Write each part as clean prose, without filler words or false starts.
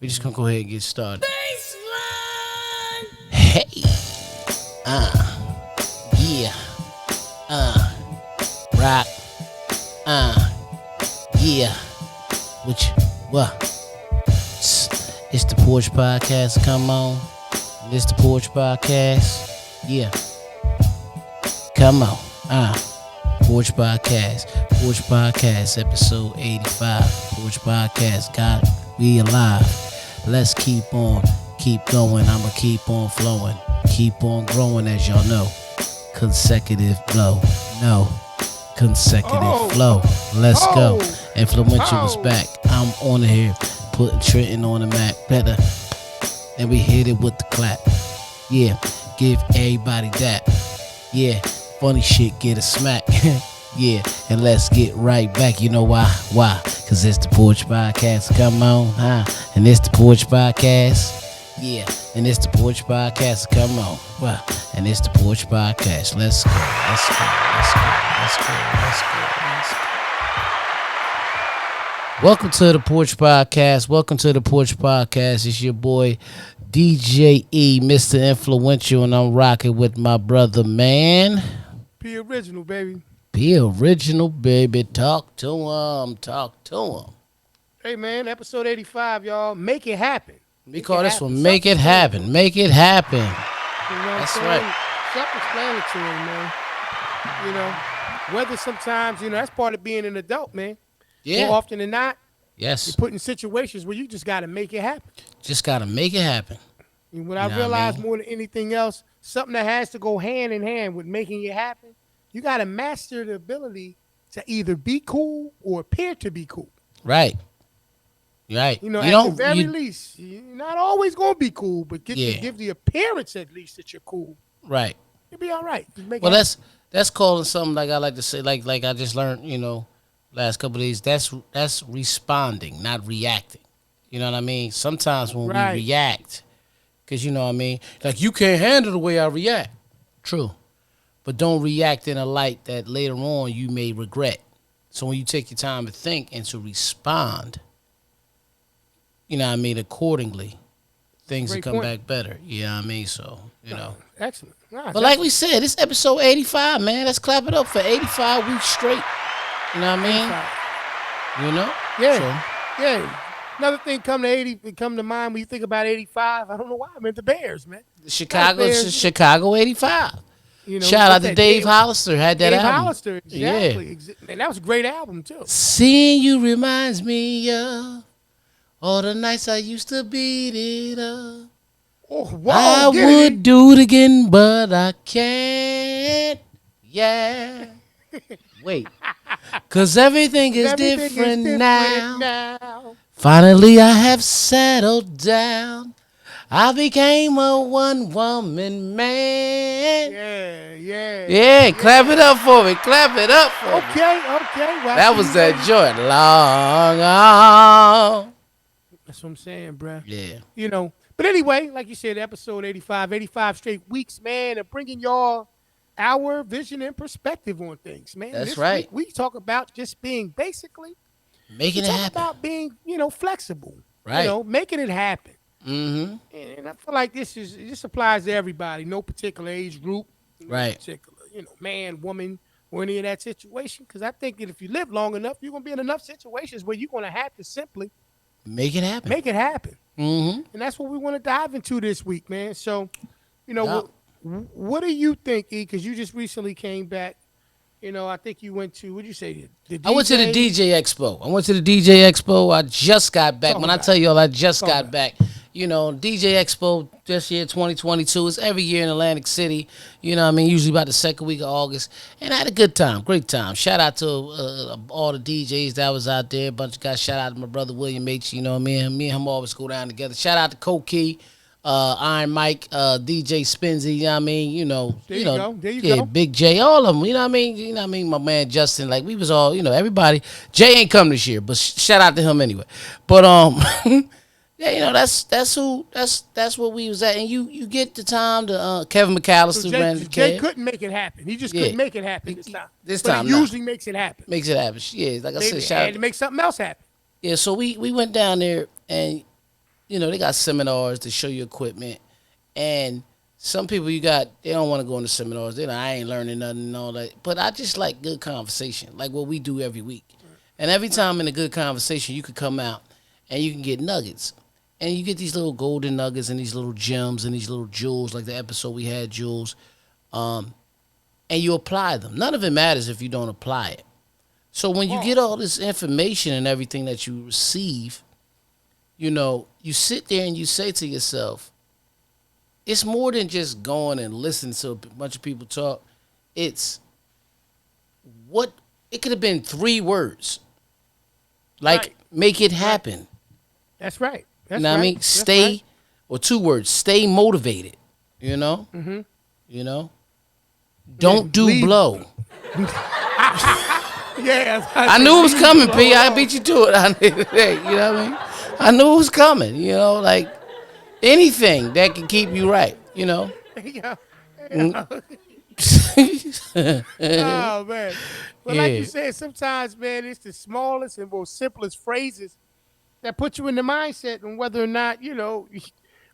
We're just gonna go ahead and get started. Baseline. Hey, yeah, rock, yeah. Which, what? It's the Porch Podcast. Come on, it's the Porch Podcast. Yeah, come on, Porch Podcast, Porch Podcast, episode 85. Porch Podcast, God, we alive. Let's keep on, keep going. I'ma keep on flowing, keep on growing, as y'all know. Consecutive flow, no, consecutive flow. Let's go. Influential is back. I'm on here, putting Trenton on the map better. And we hit it with the clap. Yeah, give everybody that. Yeah, funny shit, get a smack. Yeah, and let's get right back. You know why? Why? Cause it's the Porch Podcast. Come on, and it's the Porch Podcast. Yeah, and it's the Porch Podcast. Come on, wow, and it's the Porch Podcast. Let's go, let's go, let's go, let's go, let's go, let's go. Welcome to the Porch Podcast. Welcome to the Porch Podcast. It's your boy DJ E, Mr. Influential, and I'm rocking with my brother, man. Be original, baby. Be original, baby. Talk to him. Talk to him. Hey, man, episode 85, y'all. Make it happen. We call this one Make It Happen. Make it happen. You know what That's I'm right. Self-explanatory, man. You know, whether sometimes, that's part of being an adult, man. Yeah. More often than not, Yes. you're put in situations where you just got to make it happen. Just got to make it happen. And what I You know what I realized mean? more than anything else, something that has to go hand in hand with making it happen, you got to master the ability to either be cool or appear to be cool. Right. Right. You know, at the very least, you're not always going to be cool, but give the appearance at least that you're cool. Right. You'll be all right. Just make Well, it that's calling something like I like to say, like I just learned, last couple of days. That's responding, not reacting. You know what I mean? Sometimes when Right. we react, because you know what I mean, like you can't handle the way I react. True. But don't react in a light that later on you may regret. So when you take your time to think and to respond, you know what I mean, accordingly, things will Great come point. back better. You know what I mean? So, Excellent. Nah, But like we said, it's episode 85, man. Let's clap it up for 85 weeks straight. You know what I mean? You know? Yeah. So, Yeah. Another thing come to mind when you think about 85. I don't know why. I meant the Bears, man. Chicago 85. You know, Shout what's out to that? Dave Hollister. Had that Dave album. Hollister, exactly. And that was a great album too. Seeing you reminds me of all the nights I used to beat it up. Oh, whoa, I would do it again, but I can't. Yeah. Wait. Cause everything is different now. Finally, I have settled down. I became a one-woman man. Yeah, clap it up for me. Clap it up for me. Okay. Well, That was that joint. Long on. That's what I'm saying, bruh. Yeah. But anyway, like you said, episode 85 straight weeks, man, of bringing y'all our vision and perspective on things, man. That's This right. week, we talk about just being basically, Making it talk happen. about being, flexible. Right. Making it happen. Mm-hmm. And I feel like this applies to everybody, no particular age group, Right. particular, man, woman, or any of that situation. Because I think that if you live long enough, you're gonna be in enough situations where you're gonna have to simply Make it happen. make it happen. Mm-hmm. And that's what we want to dive into this week, man. So, Yeah. what do you think, E? Because you just recently came back. I think you went to, what'd you say? The DJ? I went to the DJ Expo. I just got back. Talk When I about tell y'all I just Talk got about back, DJ Expo this year, 2022, is every year in Atlantic City. You know what I mean? Usually about the second week of August. And I had a good time, great time. Shout out to all the DJs that was out there. A bunch of guys. Shout out to my brother William H. You know what I mean? Me and him always go down together. Shout out to Coke, Iron Mike, DJ Spinzy, you know what I mean? There you go. Yeah, go. Big J, all of them, you know what I mean? You know what I mean? My man Justin, like we was all, everybody. Jay ain't come this year, but shout out to him anyway. But yeah, that's what we was at, and you get the time to Kevin McAllister So ran the Jay cab. couldn't make it happen. He just Yeah. couldn't make it happen this time. This But time, he nah. usually makes it happen. Makes it happen. Yeah, like I Maybe said, shout had out. to make something else happen. Yeah, so we went down there, and they got seminars to show you equipment, and some people they don't want to go into seminars. They I ain't learning nothing and all that. But I just like good conversation, like what we do every week. And every time in a good conversation, you could come out and you can get nuggets. And you get these little golden nuggets and these little gems and these little jewels, like the episode we had, jewels. And you apply them. None of it matters if you don't apply it. So when you get all this information and everything that you receive, you sit there and you say to yourself, it's more than just going and listening to a bunch of people talk. It could have been 3 words. Like, Right. make it happen. That's right. That's You know what I right. mean? That's Stay, right. or 2 words, stay motivated. Mm-hmm. Don't do Leave. blow. Yeah. I knew it was coming, P. I beat you to it. Hey, you know what I mean? I knew it was coming, like anything that can keep you right, Yeah. Yeah. Oh man. But like you said, sometimes, man, it's the smallest and most simplest phrases that put you in the mindset on whether or not,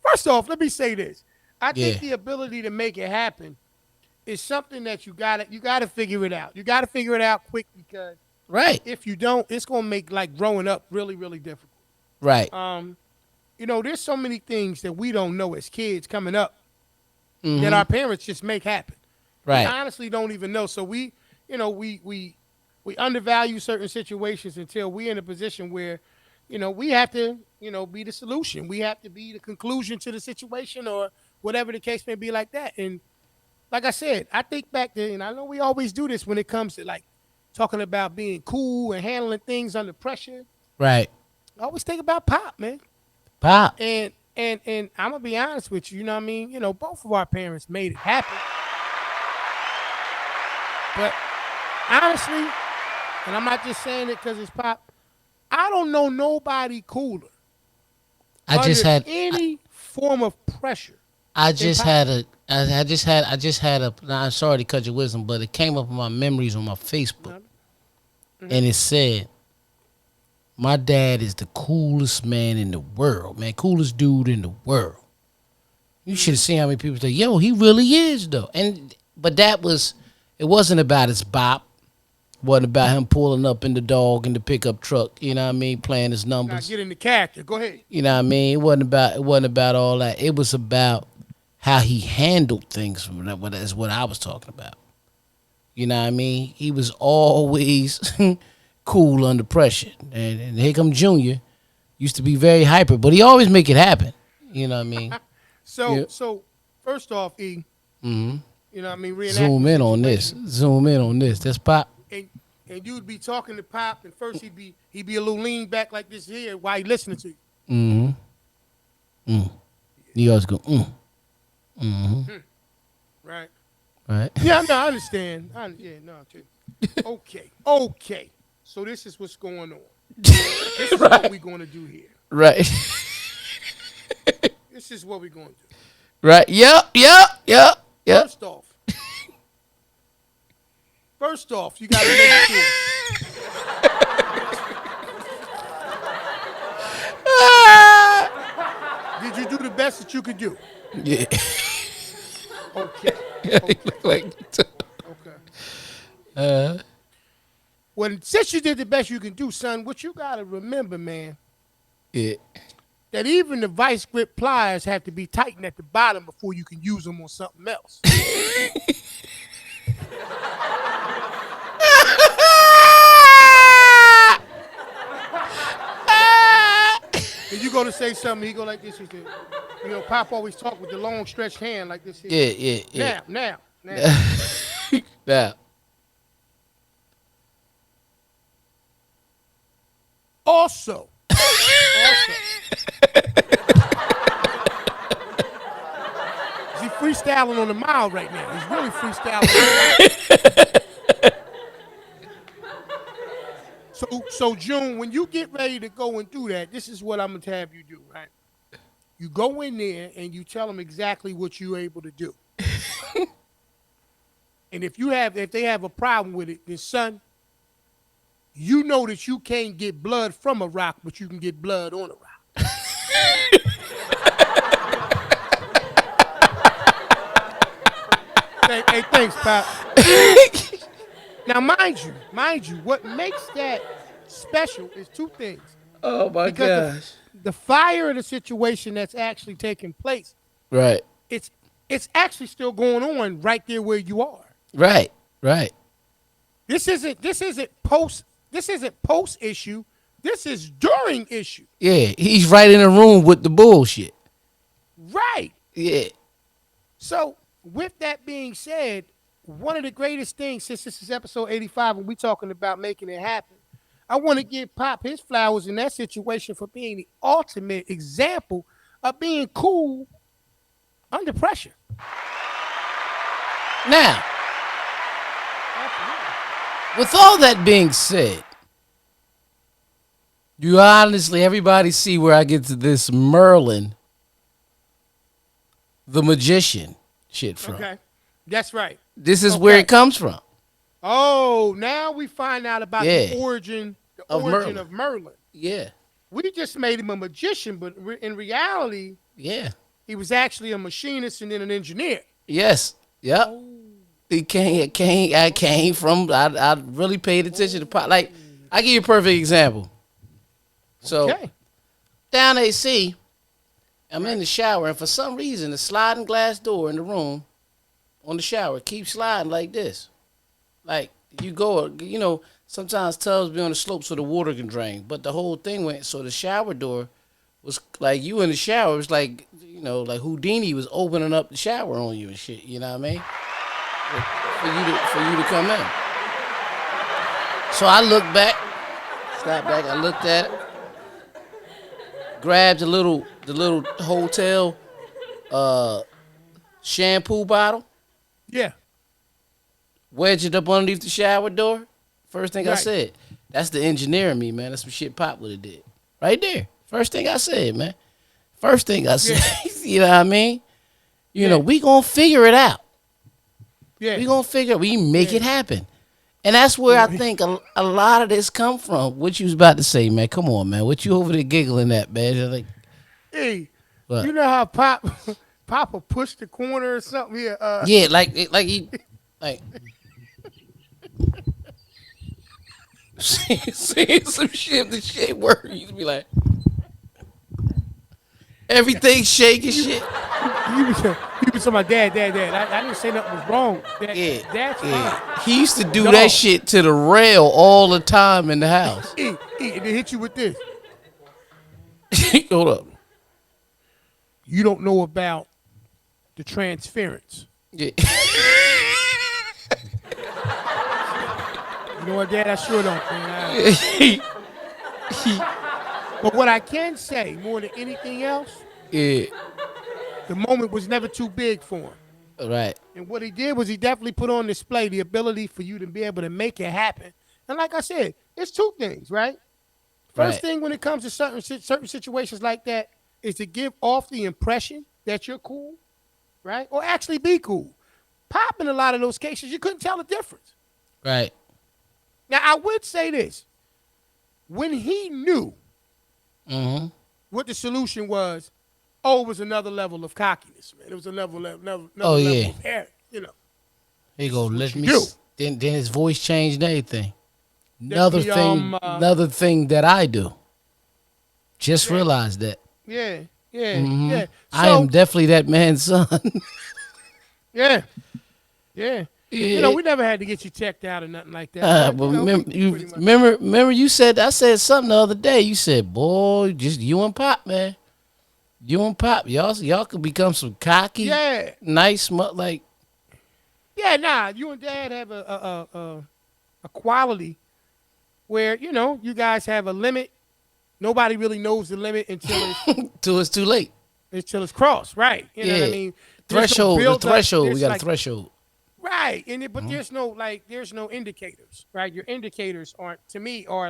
First off, let me say this. I think the ability to make it happen is something that you gotta figure it out. You gotta figure it out quick, because Right. if you don't, it's gonna make like growing up really, really difficult. Right. There's so many things that we don't know as kids coming up Mm-hmm. that our parents just make happen. Right. We honestly don't even know. So we undervalue certain situations until we're in a position where, we have to, be the solution. We have to be the conclusion to the situation, or whatever the case may be, like that. And like I said, I think back to, and I know we always do this when it comes to like talking about being cool and handling things under pressure. Right. I always think about Pop, man. Pop. And I'm gonna be honest with you, you know what I mean? Both of our parents made it happen. But honestly, and I'm not just saying it because it's Pop, I don't know nobody cooler. I just under had any form of pressure. I just had a now, I'm sorry to cut your wisdom, but it came up in my memories on my Facebook. Mm-hmm. And it said, my dad is the coolest man in the world, man. Coolest dude in the world. You should have seen how many people say, yo, he really is, though. But it wasn't about his bop. It wasn't about him pulling up in the dog in the pickup truck, you know what I mean, playing his Now numbers. get into character. Go ahead. You know what I mean? It wasn't about all that. It was about how he handled things. That's what I was talking about. You know what I mean? He was always cool under pressure. And here come Junior. Used to be very hyper, but he always make it happen. You know what I mean? So first off, E, Mm-hmm. you know what I mean? Reenact Zoom the in on this. situation. Zoom in on this. That's Pop. And you'd be talking to Pop, and first he'd be a little lean back like this here while he listening to you. Mm-hmm. Mm. You always go, Mm-hmm. Right. Right. Yeah, no, I understand. Okay. So this is what's going on. This is what we're going to do here. Right. This is what we're going to do. Right. Yep. First off, you got to make sure. Did you do the best that you could do? Yeah. Okay. Like, Okay. Well, since you did the best you can do, son, what you got to remember, man, yeah. that even the vice grip pliers have to be tightened at the bottom before you can use them on something else. And you go to say something, he go like this. He said, Pop always talk with the long stretched hand like this. Here. Yeah. Now. Yeah. Also. Is he freestyling on the mile right now? He's really freestyling. So June, when you get ready to go and do that, this is what I'm gonna have you do, right? You go in there and you tell them exactly what you're able to do. And if they have a problem with it, then son, you know that you can't get blood from a rock, but you can get blood on a rock. Thanks, Pop. Now, mind you, what makes that special is two things. Oh my Because gosh. the fire of the situation that's actually taking place, Right. it's it's actually still going on right there where you are. Right. Right. This isn't post issue. This is during issue. Yeah. He's right in the room with the bullshit. Right. Yeah. So, with that being said, one of the greatest things since this is episode 85 and we talking about making it happen, I want to give Pop his flowers in that situation for being the ultimate example of being cool under pressure. Now, Absolutely. with all that being said, you honestly, everybody see where I get to this Merlin, the magician shit from. Okay. That's right. This is where Okay. it comes from. Oh, now we find out about Yeah. the origin Of Merlin. of Merlin. Yeah. We just made him a magician, but in reality, Yeah. he was actually a machinist and then an engineer. Yes. Yep. Oh. I came from, I really paid attention to pop. Like, I give you a perfect example. So, Okay. down AC, I'm in the shower, and for some reason, the sliding glass door in the room on the shower keeps sliding like this. Like, you go, sometimes tubs be on the slope so the water can drain, but the whole thing went, so the shower door was like, you in the shower, it was like, like Houdini was opening up the shower on you and shit, you know what I mean? For you to come in. So I looked back, stopped back, I looked at it, grabbed the little hotel shampoo bottle, Yeah. wedged it up underneath the shower door. First thing I Right. said, that's the engineer in me, man. That's some shit Pop would have did. Right there. First thing I said, man. First thing I said, you know what I mean? We gonna figure it out. Yeah. We make it happen. And that's where I think a lot of this come from. What you was about to say, man. Come on, man. What you over there giggling at, man? You're like, Hey, what? you know how Papa pushed the corner or something here? Yeah, like he, like, saying some shit, the shit word. You be like, everything shaking shit. You be talking about dad. I didn't say nothing was wrong. That's fine. He used to do No. that shit to the rail all the time in the house. And they hit you with this. Hold up. You don't know about the transference. Yeah. You know what, Dad? I sure don't. Man. But what I can say more than anything else, Yeah. the moment was never too big for him. Right. And what he did was he definitely put on display the ability for you to be able to make it happen. And like I said, it's two things, right? First Right. thing when it comes to certain situations like that is to give off the impression that you're cool, right? Or actually be cool. Pop in a lot of those cases, you couldn't tell the difference. Right. Now, I would say this. When he knew Mm-hmm. what the solution was, it was another level of cockiness, man. It was another level Oh, yeah. of hair, Here you go. Let me. do. Then his voice changed and everything. Let me, Another thing that I do. Just realized that. Yeah. I am definitely that man's son. Yeah. Yeah. We never had to get you checked out or nothing like that. But we pretty much- remember you said, I said something the other day. You said, boy, just you and Pop, man. You and Pop, y'all could become some cocky, Yeah. nice, like. Yeah, nah. You and Dad have a quality where, you guys have a limit. Nobody really knows the limit until Till it's too late. it's crossed, right? You know what I mean? There's no The build-up. threshold. There's We got like- a threshold. Right, but there's no indicators, right? Your indicators are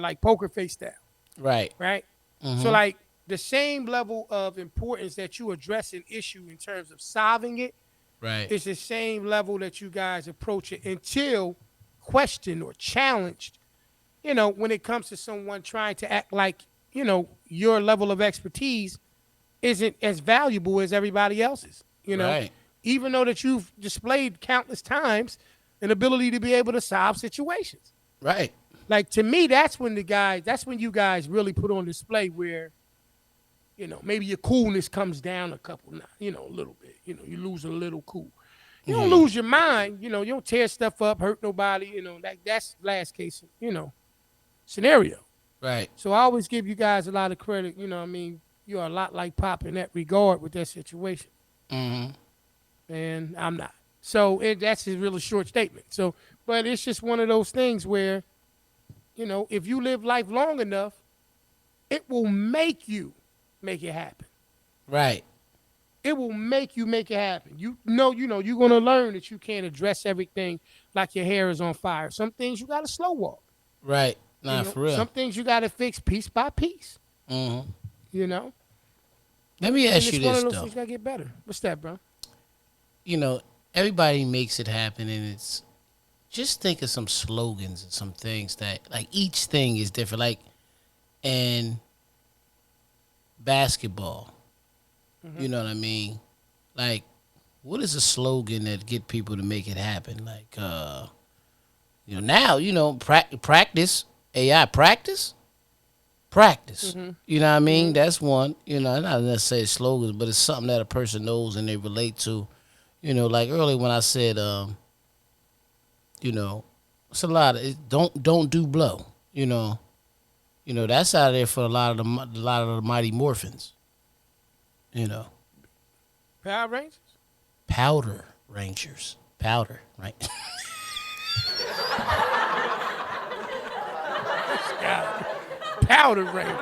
like poker face style, Right. right? So like the same level of importance that you address an issue in terms of solving it Right. is the same level that you guys approach it until questioned or challenged. When it comes to someone trying to act like your level of expertise isn't as valuable as everybody else's. Right. even though that you've displayed countless times an ability to be able to solve situations. Right. Like to me, that's when you guys really put on display where, maybe your coolness comes down a couple, a little bit. You lose a little cool. You don't Mm-hmm. lose your mind. You don't tear stuff up, hurt nobody. That's last case. Scenario. Right. So I always give you guys a lot of credit. You know, what I mean, you're a lot like Pop in that regard with that situation, Mm-hmm. and I'm not. So that's a really short statement. So, but it's just one of those things where, if you live life long enough, it will make you make it happen. Right. It will make you make it happen. You're gonna learn that you can't address everything like your hair is on fire. Some things you gotta slow walk. Right. Nah, for real. Some things you gotta fix piece by piece. Mm-hmm. You know, Let me and ask it's you one this of those though. things gotta get better. What's that, bro? Everybody makes it happen, and it's just think of some slogans and some things that like each thing is different. Like in basketball, you know what I mean? Like, what is a slogan that get people to make it happen? Like, now, practice, AI practice. You know what I mean? That's one. Not necessarily slogans, but it's something that a person knows and they relate to. Like earlier when I said, it's a lot of don't do blow. That's out there for a lot of the Mighty Morphins. You know, Power Rangers. Powder Rangers, powder, right? Powder Rangers.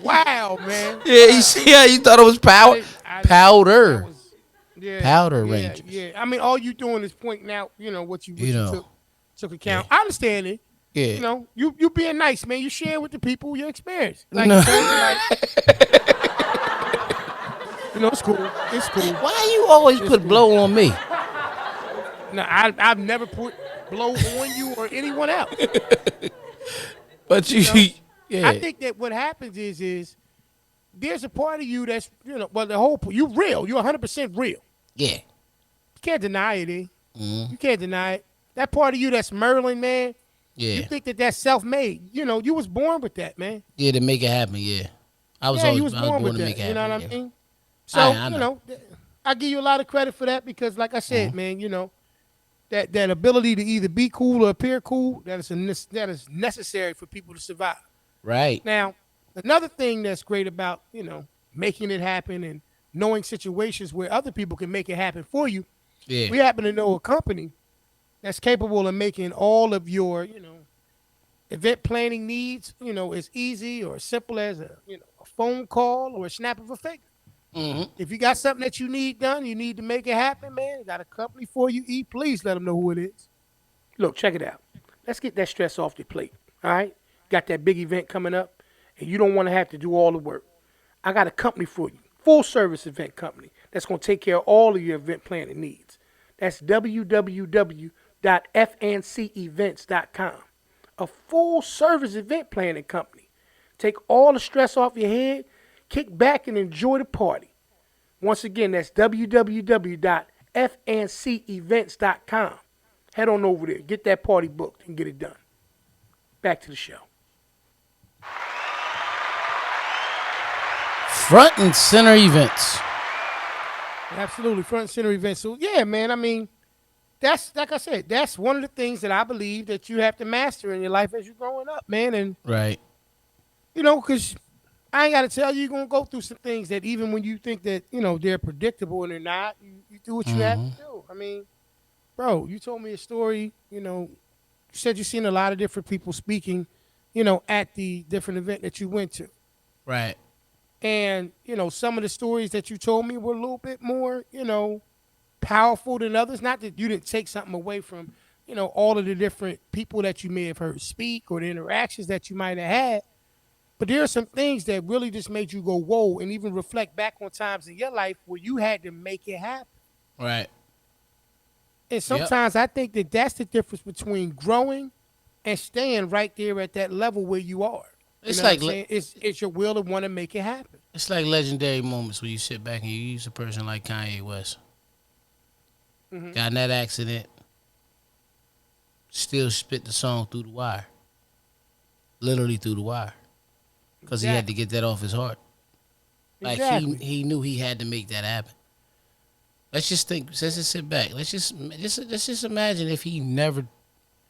Wow, man. Yeah, you see how you thought it was powder? Powder. That was, yeah, Powder yeah, Rangers. Yeah, I mean, all you doing is pointing out, what you took account. Yeah. I understand it. Yeah. You being nice, man. You share with the people your experience. Like, No. it's cool. It's cool. Why you always put blow on me? No, I've never put blow on you or anyone else. But you, I yeah, think that what happens is there's a part of you that's the whole you real. You're 100% real. yeah, You can't deny it. You can't deny it. That part of you that's Merlin, man. You yeah, think that that's self-made. You was born with that, man. yeah. To make it happen, yeah. I was You was born with to that. make it You know happen. what I Yeah. mean? So, I know. I give you a lot of credit for that because, like I said, man, that ability to either be cool or appear cool, that is necessary for people to survive. Right. Now, another thing that's great about, making it happen and knowing situations where other people can make it happen for you, Yeah. we happen to know a company that's capable of making all of your, event planning needs, as easy or as simple as a phone call or a snap of a finger. Mm-hmm. If you got something that you need done, you need to make it happen, man. Got a company for you. Please let them know who it is. Look, check it out. Let's get that stress off the plate. All right, got that big event coming up, and you don't want to have to do all the work. I got a company for you, full service event company that's going to take care of all of your event planning needs. That's www.fncevents.com. A full service event planning company. Take all the stress off your head, kick back and enjoy the party. Once again, that's www.fncevents.com. Head on over there, get that party booked, and get it done. Back to the show. Front and center events. Absolutely, front and center events. So yeah, man. I mean, that's like I said. That's one of the things that I believe that you have to master in your life as you're growing up, man. And Right. because I ain't got to tell you, you're gonna go through some things that even when you think that they're predictable and they're not, you do what you have to do. I mean, bro, you told me a story. You said you've seen a lot of different people speaking, at the different event that you went to. Right. And, some of the stories that you told me were a little bit more, powerful than others. Not that you didn't take something away from, all of the different people that you may have heard speak or the interactions that you might have had. But there are some things that really just made you go, whoa, and even reflect back on times in your life where you had to make it happen. Right. And sometimes I think that that's the difference between growing and staying right there at that level where you are. It's You know like what I'm saying? It's your will to want to make it happen. It's like legendary moments when you sit back and you use a person like Kanye West. Hmm. Got in that accident, still spit the song through the wire. Literally through the wire. Because he had to Exactly. get that off his heart. Like Exactly. he knew he had to make that happen. Let's just think. Let's just sit back. Let's just imagine if he never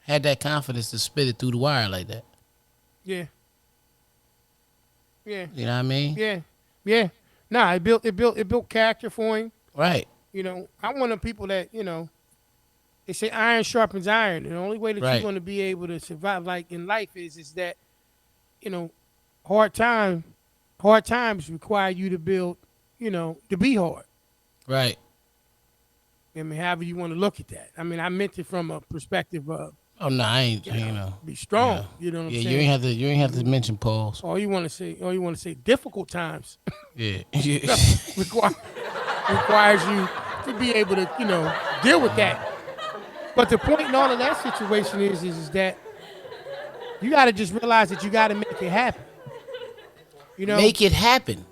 had that confidence to spit it through the wire like that. Yeah. Yeah. You know what I mean? Yeah. Yeah. Nah, it built character for him. Right. I'm one of the people that they say iron sharpens iron. And the only way that you're Right. going to be able to survive, like in life, is that you know hard time, hard times require you to build, to be hard. Right. I mean, however you want to look at that. I mean, I meant it from a perspective of Oh no, I ain't. You know. be Yeah. strong. You know what I'm Yeah. You ain't saying? have to. You ain't have to mention pause. All you want to say, difficult times Yeah. Yeah. require, requires you to be able to, deal with that. But the point in all of that situation is that you got to just realize that you got to make it happen. You know? Make it happen.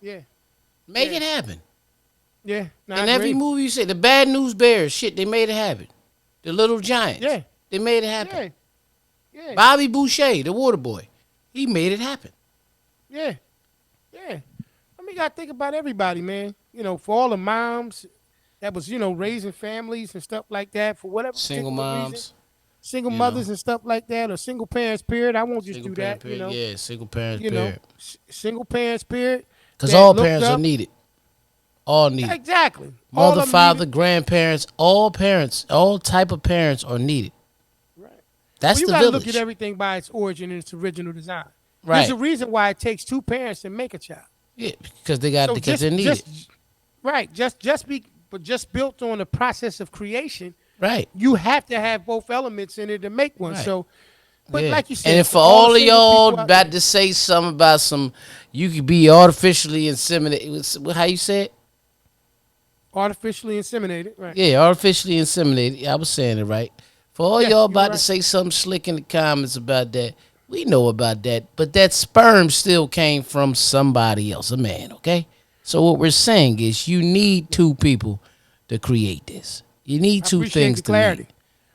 Yeah, Make yeah, it happen. yeah. No, I In every agree. movie you say, the Bad News Bears, shit, they made it happen. The Little Giants, Yeah, they made it happen. yeah, yeah, Bobby Boucher, the Water Boy, he made it happen. yeah, yeah. I mean, you got to think about everybody, man. For all the moms that was, raising families and stuff like that for whatever Single particular reason, moms, single you know, mothers and stuff like that, or single parents, period. I won't just single do parent that, period, yeah, single parents period. single parents, period, Because that all looked parents are up. needed. All needed. Exactly. All Mother, of them father, needed. grandparents, all type of parents are needed. Right. Well, That's you the got to look at village. everything by its origin and its original design. There's Right. a reason why it takes two parents to make a child. Yeah, because they got So because they're needed. right, but just built on the process of creation, Right. you have to have both elements in it to make one. Right. So, but Yeah. like you And said, if for for all the all of single y'all people out about there, to say something about you could be artificially inseminated. How you say it? artificially inseminated, right? Yeah, artificially inseminated. I was saying it right. For all Yeah, y'all you were about to right. say something slick in the comments about that, we know about that. But that sperm still came from somebody else, a man, okay? So what we're saying is you need two people to create this. You need I two appreciate things the to meet. clarity.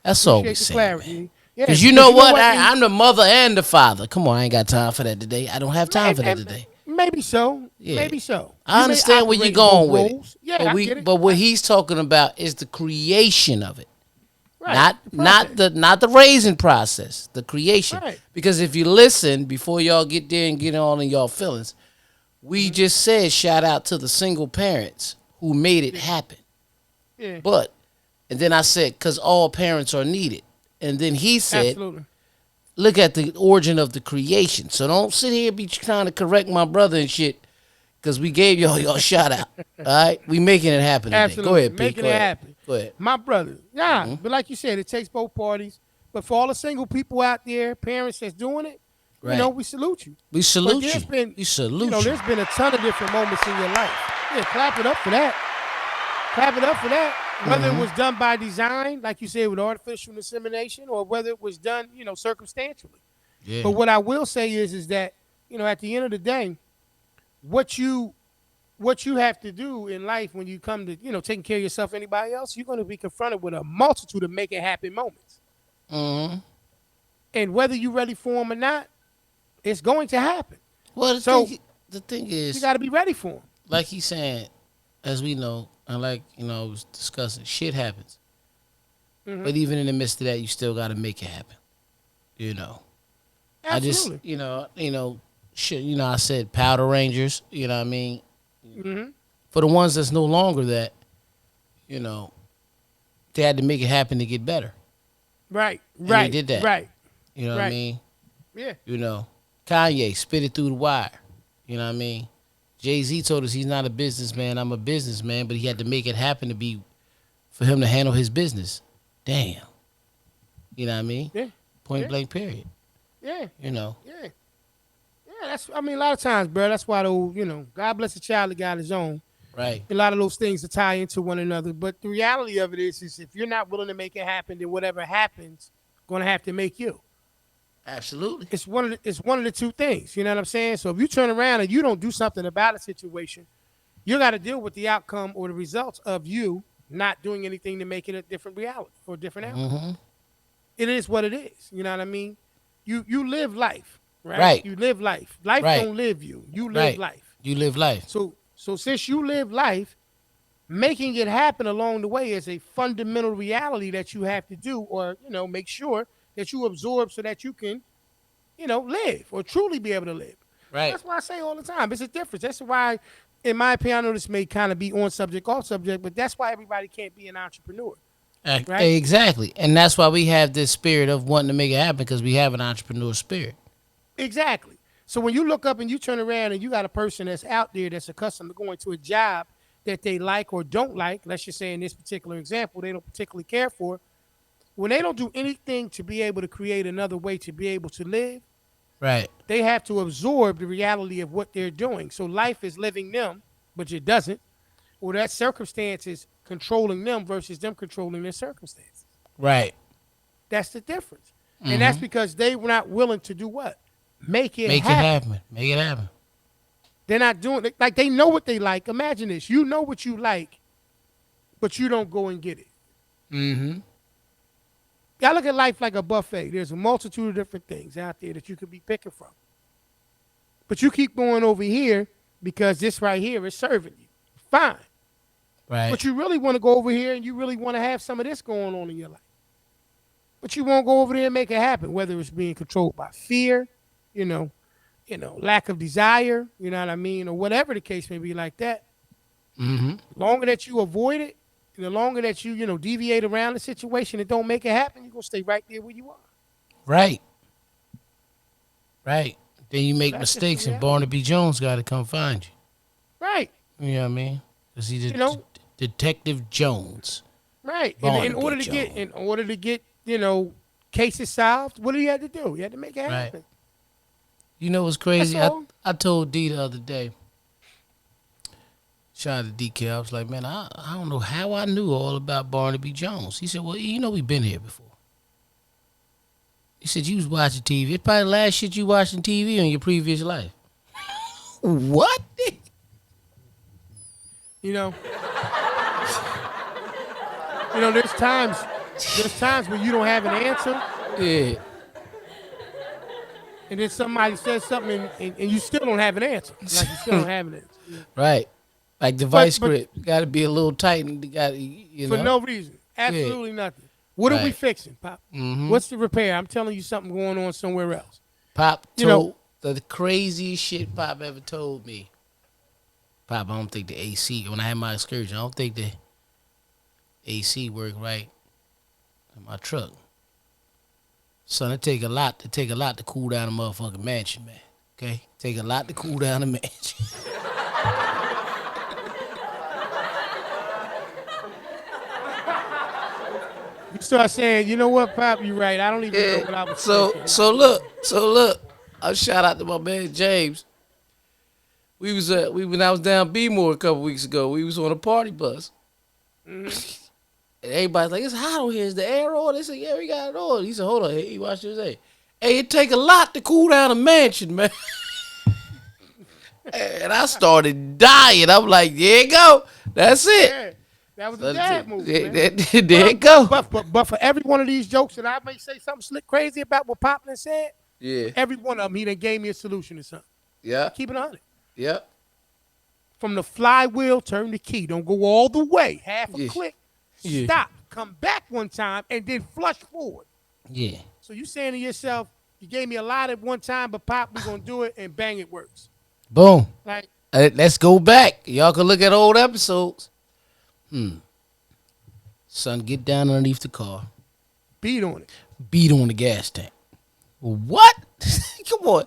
That's all we're Appreciate the saying, man. clarity. Yeah, Because you because know you know what? what? I'm the mother and the father. Come on, I ain't got time for that today. I don't have time for that And today. maybe so. Yeah. Maybe so. I You may understand where you're operate in both going with it. roles. Yeah, I get it. But what he's talking about is the creation of it. Right. Not The not process. the not the raising process, the creation. Right. Because if you listen before y'all get there and get on in y'all feelings, we Hmm. just said shout out to the single parents who made it Yeah. happen. Yeah. But and then I said because all parents are needed, and then he said Absolutely. look at the origin of the creation. So don't sit here and be trying to correct my brother and shit because we gave y'all shout out. All right, we making it happen today. Go Absolutely. ahead, Pete. Making Go it ahead. happen. Go ahead. My brother. Yeah. Hmm. But like you said, it takes both parties. But for all the single people out there, parents that's doing it, Right. we salute you. We But salute there's you. been, We salute you. there's been a ton of different moments in your life. Yeah, clap it up for that. Clap it up for that. Whether it Hmm. was done by design, like you said, with artificial insemination, or whether it was done, circumstantially. Yeah. But what I will say is that, at the end of the day, what you what you have to do in life when you come to, taking care of yourself, anybody else, you're going to be confronted with a multitude of make it happen moments. Hmm. And whether you're ready for them or not, it's going to happen. Well, So the thing you is, got to be ready for them. like he's saying, as we know, and like I was discussing, shit happens. Hmm. But even in the midst of that, you still got to make it happen. You know, I just, Absolutely. shit. I said Powder Rangers. You know what I mean? Hmm. For the ones that's no longer that, you know, they had to make it happen to get better. Right. And they Right. did that. Right. You know what I Right. mean? Yeah. Kanye spit it through the wire. You know what I mean? Jay-Z told us he's not a businessman, I'm a businessman, but he had to make it happen for him to handle his business. Damn. You know what I mean? Yeah. Point Yeah. blank period. Yeah. You know. Yeah. Yeah. A lot of times, bro, that's why those, God bless the child that got his own. Right. A lot of those things to tie into one another. But the reality of it is if you're not willing to make it happen, then whatever happens, going to have to make you. Absolutely. It's one of the two things. You know what I'm saying? So if you turn around and you don't do something about a situation, you got to deal with the outcome or the results of you not doing anything to make it a different reality or a different outcome. Mm-hmm. It is what it is. You know what I mean? You live life, right? Right. You live life. Life Right. don't live you. You live Right. life. You live life. So since you live life, making it happen along the way is a fundamental reality that you have to do, or make sure that you absorb so that you can live or truly be able to live. So Right. that's why I say all the time, it's a difference. That's why, in my opinion, I know this may kind of be on subject, off subject, but that's why everybody can't be an entrepreneur, right? Exactly. And that's why we have this spirit of wanting to make it happen because we have an entrepreneur spirit. Exactly. So when you look up and you turn around and you got a person that's out there that's accustomed to going to a job that they like or don't like, let's just say in this particular example, they don't particularly care for, when they don't do anything to be able to create another way to be able to live, Right. they have to absorb the reality of what they're doing. So life is living them, but it doesn't. Or that circumstance is controlling them versus them controlling their circumstances. Right. That's the difference. And that's Mm-hmm. because they were not willing to do what? Make it Make it happen. happen. Make it happen. They're not doing it. Like they know what they like. Imagine this. You know what you like, but you don't go and get it. Mm-hmm. Y'all look at life like a buffet. There's a multitude of different things out there that you could be picking from. But you keep going over here because this right here is serving you. Fine. Right. But you really want to go over here and you really want to have some of this going on in your life. But you won't go over there and make it happen, whether it's being controlled by fear, you know, lack of desire, you know what I mean, or whatever the case may be like that. Mm-hmm. The longer that you avoid it, and the longer that you deviate around the situation and don't make it happen, you're gonna stay right there where you are. Right. Right. Then you So make that's just the mistakes and reality. Barnaby Jones got to come find you. Right. You know what I mean? Because he's You know, Detective Jones. right. And in Barnaby order to Jones. get cases solved, what do you have to do? You have to make it Right. happen. You know what's That's crazy? all. I told D the other day, shout out to DK, I was like, man, I don't know how I knew all about Barnaby Jones. He said, well, we've been here before. He said, you was watching TV. It's probably the last shit you watching TV in your previous life. What? You know. There's times when you don't have an answer, Yeah. and then somebody says something, and you still don't have an answer. Like you still don't have an answer. Right. Like the But vice grip. Got to be a little tight and got to, for no reason, absolutely nothing. What are we Right. fixing, Pop? Mm-hmm. What's the repair? I'm telling you something going on somewhere else. Pop You know- told the craziest shit Pop ever told me. Pop, I don't think the AC, when I had my excursion, I don't think the AC worked right in my truck. Son, it take a lot to cool down a motherfucking mansion, man. Okay? Take a lot to cool down a mansion. You start saying, you know what, Pop? You're right. I don't even know what I was thinking. So look. I shout out to my man James. We when I was down B-More a couple weeks ago. We was on a party bus. And everybody's like, it's hot on here. Is the air on? They said, yeah, we got it on. He said, hold on. Hey, watch this. Hey, it take a lot to cool down a mansion, man. And I started dying. I'm like, there you go. That's it. Yeah, that was a dad move, There man. you go. But for every one of these jokes that I may say something slick crazy about what Poplin said, Yeah. every one of them, he done gave me a solution to something. Yeah. Keep it on it. Yeah. From the flywheel, turn the key. Don't go all the way. Half a Yeah. click. Yeah. Stop. Come back one time and then flush forward. Yeah. So you saying to yourself, you gave me a lot at one time, but Pop, we gonna do it, and bang, it works. Boom. Like, Let's go back. Y'all can look at old episodes. Son, get down underneath the car. beat on it. Beat on the gas tank. What? Come on.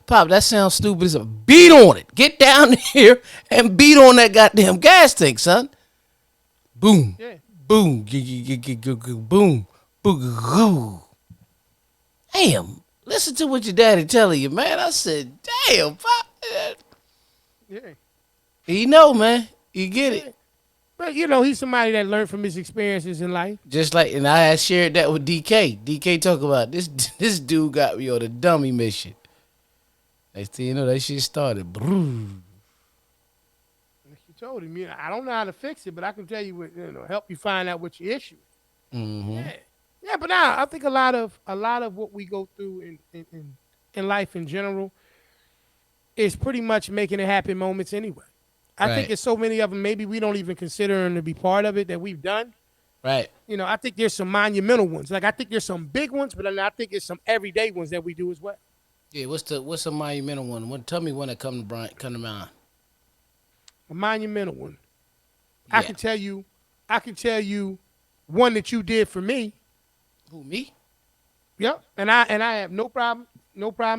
Pop, that sounds stupid as a beat on it. Get down here and beat on that goddamn gas tank, son. Boom. Yeah. Boom. Boom. Boom. Damn. Listen to what your daddy telling you, man. I said, damn, Pop. Yeah. He know, man. You get it. But you know, he's somebody that learned from his experiences in life. Just like, and I had shared that with DK. DK talk about this. This dude got me on a dummy mission. Next thing you know, that shit started. She told him, you know, I don't know how to fix it, but I can tell you what, you know, help you find out what your issue is. Mm-hmm. Yeah, yeah. But now I think a lot of what we go through in life in general is pretty much making it happen moments anyway. I think Right. there's so many of them. Maybe we don't even consider them to be part of it that we've done. Right. You know, I think there's some monumental ones. Like I think there's some big ones, but then I think there's some everyday ones that we do as well. Yeah. What's the monumental one? Tell me one that come to mind. A monumental one. I Yeah. can tell you, I can tell you one that you did for me. Who, me? Yep. And I have no problem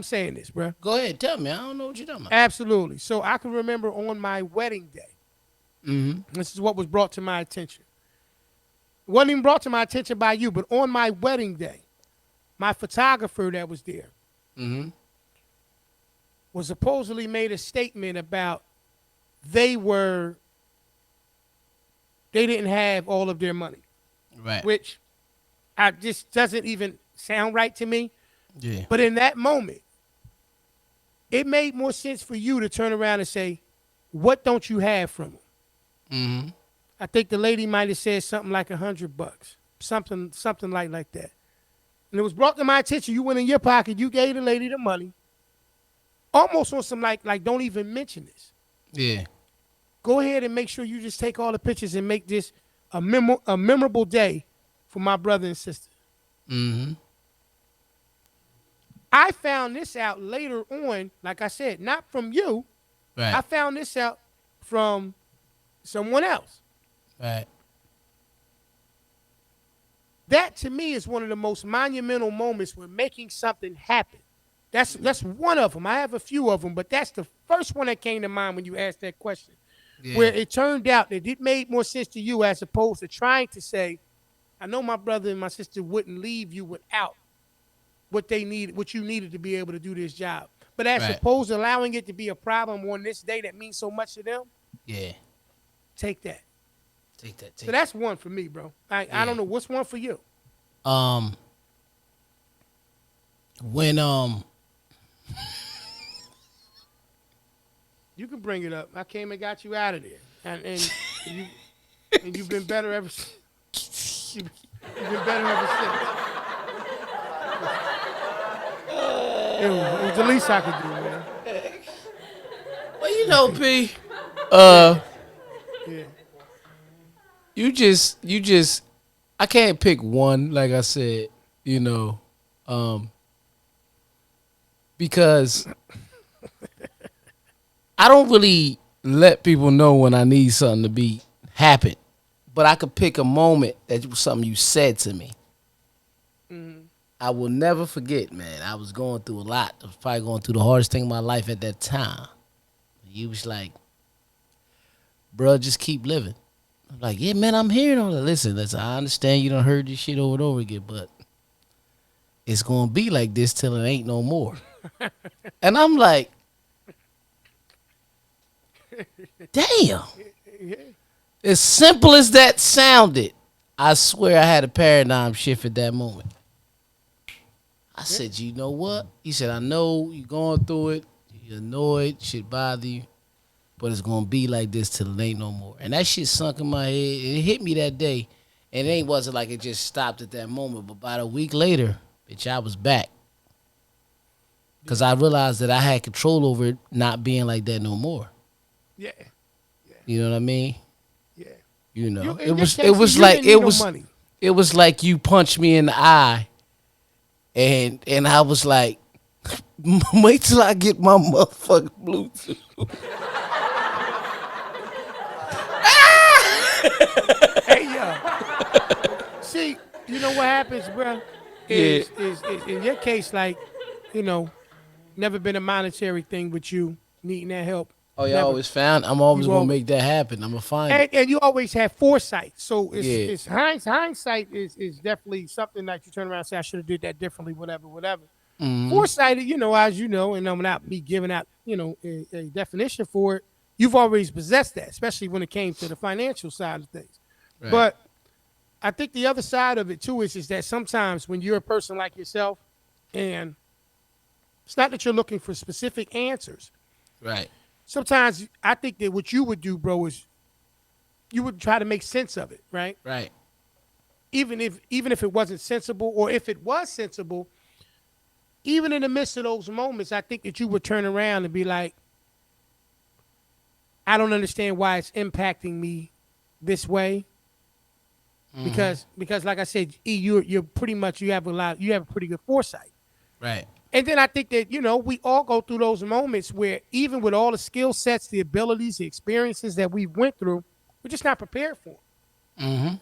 saying this, bro. Go ahead. Tell me. I don't know what you're talking about. Absolutely. So I can remember on my wedding day. Mm-hmm. This is what was brought to my attention. It wasn't even brought to my attention by you, but on my wedding day, my photographer that was there Mm-hmm. was supposedly made a statement about they were they didn't have all of their money, Right. which I just doesn't even sound right to me. Yeah. But in that moment, it made more sense for you to turn around and say, "What don't you have from them?" Mm-hmm. I think the lady might have said something like $100, something like that. And it was brought to my attention. You went in your pocket, you gave the lady the money, almost on some like don't even mention this. Yeah. Go ahead and make sure you just take all the pictures and make this a memorable day for my brother and sister. Mm-hmm. I found this out later on, like I said, not from you. I Right. found this out from someone else. Right. That to me is one of the most monumental moments when making something happen. That's one of them. I have a few of them, but that's the first one that came to mind when you asked that question. Where Yeah. it turned out that it made more sense to you as opposed to trying to say, I know my brother and my sister wouldn't leave you without what you needed to be able to do this job. But as Right. opposed to allowing it to be a problem on this day that means so much to them, Yeah. take that. Take that. So Take. that's one for me, bro. I Yeah. don't know what's one for you. Um. When You can bring it up. I came and got you out of there, you and you've been better ever. You've been better ever since. It was the least I could do, man. Well, you know, P. Yeah. You just I can't pick one, like I said, you know, because I don't really let people know when I need something to be happen. But I could pick a moment that was something you said to me. I will never forget, man. I was going through a lot. I was probably going through the hardest thing in my life at that time. You was like, bro, just keep living. I'm like, yeah, man, I'm hearing all that. Listen, I understand you done heard this shit over and over again, but it's gonna be like this till it ain't no more. And I'm like, damn. As simple as that sounded, I swear I had a paradigm shift at that moment. I said, you know what? He said, I know you're going through it. You're annoyed, shit bother you, but it's gonna be like this till it ain't no more. And that shit sunk in my head. It hit me that day, and it wasn't like it just stopped at that moment. But about a week later, bitch, I was back because I realized that I had control over it not being like that no more. Yeah. You know what I mean? Yeah. You know, You- it in was your it case, was you like didn't need it no was money. it was like you punched me in the eye, and I was like, wait till I get my motherfucking Bluetooth. Hey yo. See, you know what happens, bro? Is in your case, like, you know, never been a monetary thing with you needing that help. Oh, you Never. always found. I'm always You gonna always- make that happen. I'm gonna find it. And you always have foresight. So Yeah. it's hindsight is definitely something that you turn around and say, I should have did that differently, whatever. Mm-hmm. Foresight, you know, as you know, and I'm not me giving out, you know, a definition for it. You've always possessed that, especially when it came to the financial side of things. Right. But I think the other side of it too is that sometimes when you're a person like yourself, and it's not that you're looking for specific answers. Right. Sometimes I think that what you would do, bro, is you would try to make sense of it, right? Right. Even if it wasn't sensible, or if it was sensible, even in the midst of those moments, I think that you would turn around and be like, I don't understand why it's impacting me this way. Because like I said, E, you're pretty much you have a pretty good foresight. Right. And then I think that, we all go through those moments where even with all the skill sets, the abilities, the experiences that we went through, we're just not prepared for them. Mm-hmm.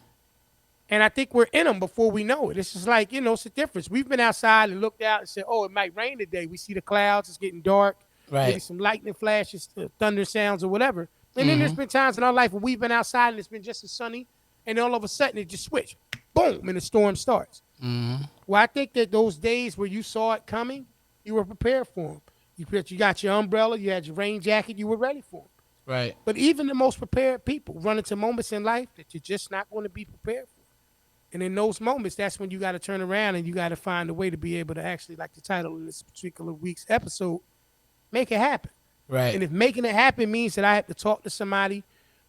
And I think we're in them before we know it. It's just like, it's a difference. We've been outside and looked out and said, oh, it might rain today. We see the clouds, it's getting dark, maybe Right. some lightning flashes, thunder sounds or whatever. And then there's Mm-hmm. been times in our life where we've been outside and it's been just as sunny, and then all of a sudden it just switched. Boom, and the storm starts. Mm-hmm. Well, I think that those days where you saw it coming, you were prepared for them. You got your umbrella, you had your rain jacket, you were ready for them. Right. But even the most prepared people run into moments in life that you're just not going to be prepared for. And in those moments, that's when you got to turn around and you got to find a way to be able to actually, like the title of this particular week's episode, make it happen. Right. And if making it happen means that I have to talk to somebody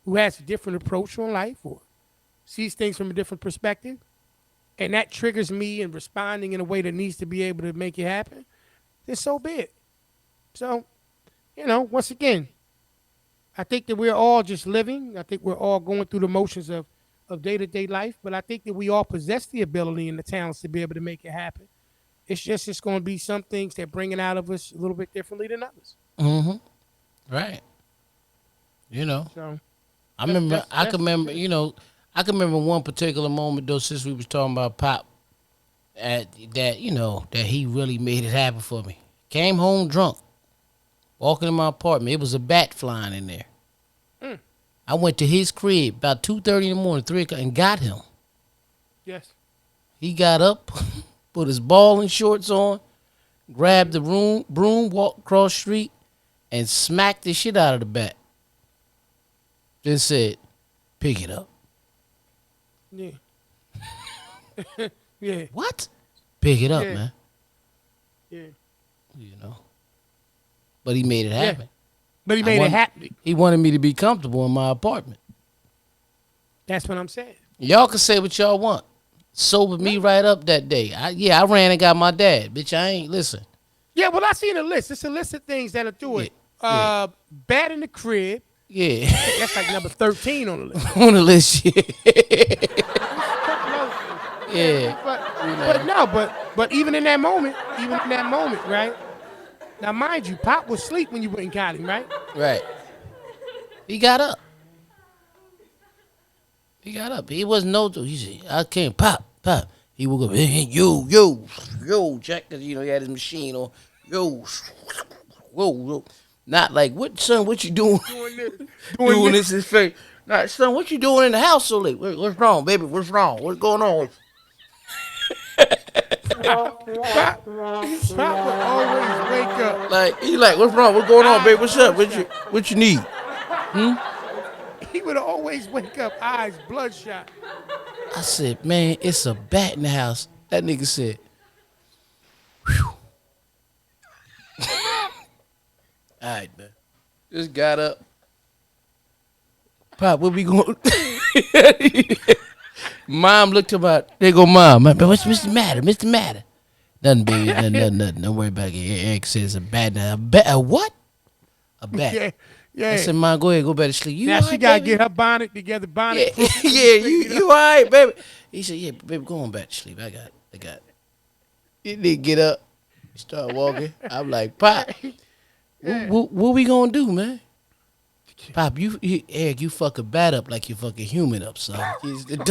who has a different approach on life or sees things from a different perspective, and that triggers me in responding in a way that needs to be able to make it happen, then so be it. So, once again, I think that we're all just living. I think we're all going through the motions of day-to-day life, but I think that we all possess the ability and the talents to be able to make it happen. It's going to be some things that bring it out of us a little bit differently than others. Mm-hmm. Right. So I remember. I can remember. I can remember one particular moment though, since we was talking about Pop, at that that he really made it happen for me. Came home drunk, walking in my apartment. It was a bat flying in there. I went to his crib about 2:30 in the morning, 3 o'clock, and got him. yes, He got up, put his balling shorts on, grabbed the broom, walked across the street, and smacked the shit out of the bat. Then said, "Pick it up." yeah, yeah, What? Pick it up, Yeah. man. yeah. But he made it happen. But he made it happen. He wanted me to be comfortable in my apartment. That's what I'm saying. Y'all can say what y'all want. Sobered me right up that day. I ran and got my dad. Bitch, I ain't listen. Yeah, well, I seen a list. It's a list of things that'll do it. Yeah. Bat in the crib. Yeah. That's like number 13 on the list. On the list, yeah. But even in that moment, right? Now, mind you, Pop was asleep when you went and got him, right? Right. He got up. He wasn't he said, I can't pop. He woke up, hey, yo, Jack, cause he had his machine on. Yo. Not like, what you doing? Doing this is fake. Nah, son, what you doing in the house so late? What's wrong, baby? What's wrong? What's going on? Pop would always wake up. What's wrong? What's going on, baby? What's up? What you need? He would always wake up, eyes bloodshot. I said, man, it's a bat in the house. That nigga said, whew. All right, man. Just got up. Pop, what we going? Mom looked about. There go Mom. Man, what's the matter? Mr. Matter? Nothing, baby. Nothing. Don't worry about it. Eric says a bat. A what? A bat. Yeah. I said, Mom, go ahead, go back to sleep. You now all she right, gotta baby? get her bonnet together. Bonnet. Yeah, you all right, baby? He said, yeah, baby, go on back to sleep. I got it. He didn't get up. He started walking. I'm like, Pop, what we gonna do, man? Pop, Eric, you fuck a bat up like you fuck a human up, son. It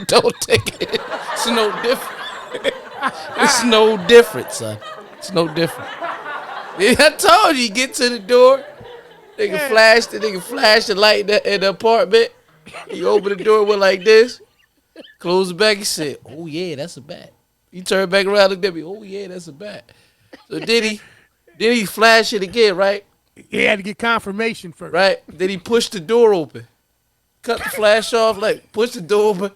don't take it. It's no different. It's no different, son. It's no different. Yeah, I told you, get to the door. Nigga flash the light in the apartment. He opened the door, went like this. Closed it back. He said, "Oh yeah, that's a bat." He turned back around, looked at me. "Oh yeah, that's a bat." So then he flashed it again, right? He had to get confirmation first. Right? Then he pushed the door open. Cut the flash off, like push the door open.